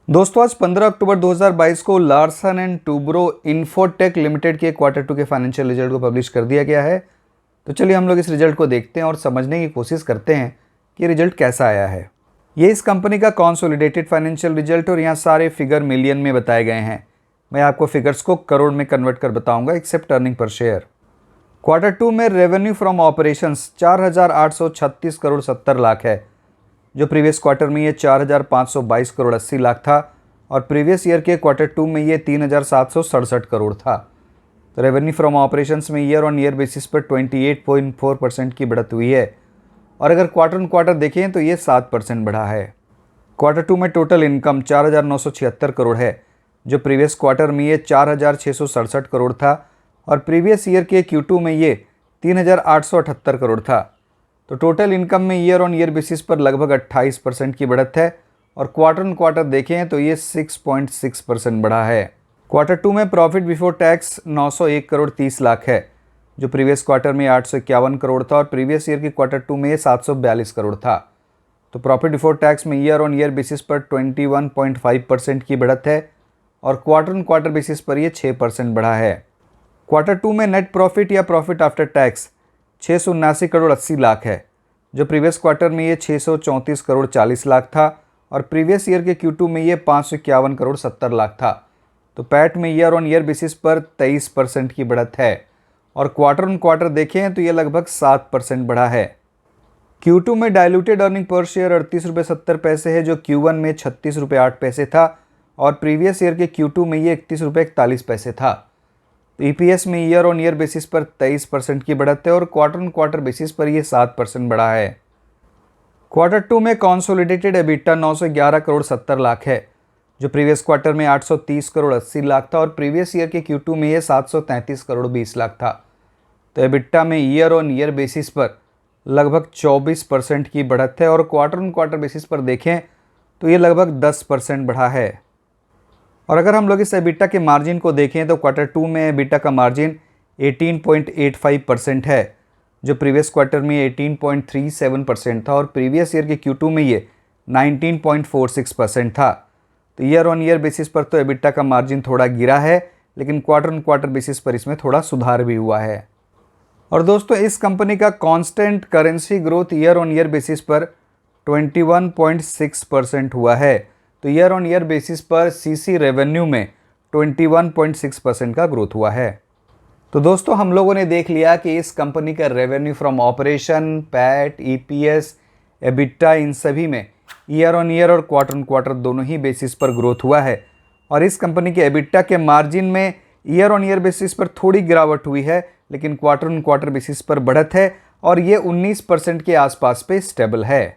दोस्तों आज 15 अक्टूबर 2022 को Larsen and Toubro infotech limited के क्वार्टर टू के फाइनेंशियल रिजल्ट को पब्लिश कर दिया गया है। तो चलिए हम लोग इस रिजल्ट को देखते हैं और समझने की कोशिश करते हैं कि रिजल्ट कैसा आया है। ये इस कंपनी का कॉन्सोलिडेटेड फाइनेंशियल रिजल्ट और यहाँ सारे फिगर मिलियन में बताए गए हैं। मैं आपको फिगर्स को करोड़ में कन्वर्ट कर बताऊंगा except earning per share. Quarter two में revenue from operations 4,836 crore 70 lakh है, जो प्रीवियस क्वार्टर में ये 4,522 करोड़ 80 लाख था और प्रीवियस ईयर के क्वार्टर टू में ये 3,767 करोड़ था। तो रेवेन्यू फ्रॉम ऑपरेशंस में ईयर ऑन ईयर बेसिस पर 28.4% की बढ़त हुई है और अगर क्वार्टर ऑन क्वार्टर देखें तो ये 7% बढ़ा है। क्वार्टर टू में टोटल इनकम 4,976 करोड़ है, जो प्रीवियस क्वार्टर में ये 4,667 करोड़ था और प्रीवियस ईयर के Q2 में ये 3,878 करोड़ था। तो टोटल इनकम में ईयर ऑन ईयर बेसिस पर लगभग 28% की बढ़त है और क्वार्टर ऑन क्वार्टर देखें तो ये 6.6% बढ़ा है। क्वार्टर टू में profit before tax 901 crore 30 lakh है, जो प्रीवियस क्वार्टर में 851 करोड़ था और प्रीवियस ईयर के क्वार्टर टू में ये 742 करोड़ था। तो प्रॉफिट बिफोर टैक्स में ईयर ऑन ईयर बेसिस पर 21.5% की बढ़त है और क्वार्टर ऑन क्वार्टर बेसिस पर ये 6% बढ़ा है। क्वार्टर टू में नेट प्रॉफिट या profit after tax 679 crore 80 lakh है, जो प्रीवियस क्वार्टर में ये 634 करोड़ 40 लाख था और प्रीवियस ईयर के Q2 में ये 551 करोड़ 70 लाख था। तो पैट में ईयर ऑन ईयर बेसिस पर 23% की बढ़त है और क्वार्टर ऑन क्वार्टर देखें तो ये लगभग 7% बढ़ा है। Q2 में डाइल्यूटेड अर्निंग पर शेयर 38 रुपये 70 पैसे है, जो Q1 में 36 रुपये 8 पैसे था और प्रीवियस ईयर के Q2 में ये 31 रुपये 41 पैसे था। EPS में ईयर ऑन ईयर बेसिस पर 23% की बढ़त है और क्वार्टर ऑन क्वार्टर बेसिस पर ये 7% बढ़ा है। क्वार्टर टू में कॉन्सोलिडेटेड एबिटा 911 करोड़ 70 लाख है, जो प्रीवियस क्वार्टर में 830 करोड़ 80 लाख था और प्रीवियस ईयर के Q2 में ये 733 करोड़ 20 लाख था। तो एबिटा में ईयर ऑन ईयर बेसिस पर लगभग 24% की बढ़त है और क्वार्टर ऑन क्वार्टर बेसिस पर देखें तो ये लगभग 10% बढ़ा है। और अगर हम लोग इस एबिटा के मार्जिन को देखें तो क्वार्टर टू में एबिटा का मार्जिन 18.85% है, जो प्रीवियस क्वार्टर में 18.37% था और प्रीवियस ईयर के Q2 में ये 19.46% था। तो ईयर ऑन ईयर बेसिस पर तो एबिटा का मार्जिन थोड़ा गिरा है, लेकिन क्वार्टर ऑन क्वार्टर बेसिस पर इसमें थोड़ा सुधार भी हुआ है। और दोस्तों इस कंपनी का constant currency growth year on year basis पर 21.6% हुआ है। तो ईयर ऑन ईयर बेसिस पर CC रेवेन्यू में 21.6% का ग्रोथ हुआ है। तो दोस्तों हम लोगों ने देख लिया कि इस कंपनी का revenue from operation, PAT, EPS, EBITDA इन सभी में ईयर ऑन ईयर और क्वार्टर ऑन क्वार्टर दोनों ही बेसिस पर ग्रोथ हुआ है और इस कंपनी के एबिटा के मार्जिन में ईयर ऑन ईयर बेसिस पर थोड़ी गिरावट हुई है, लेकिन क्वार्टर ऑन क्वार्टर बेसिस पर बढ़त है और ये 19% के आसपास पे स्टेबल है।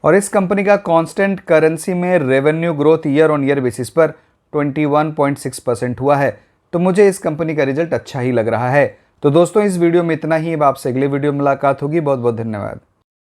और इस कंपनी का कांस्टेंट करेंसी में revenue growth year on year basis पर 21.6% हुआ है। तो मुझे इस कंपनी का रिजल्ट अच्छा ही लग रहा है। तो दोस्तों इस वीडियो में इतना ही। अब आपसे अगले वीडियो में मुलाकात होगी। बहुत बहुत धन्यवाद।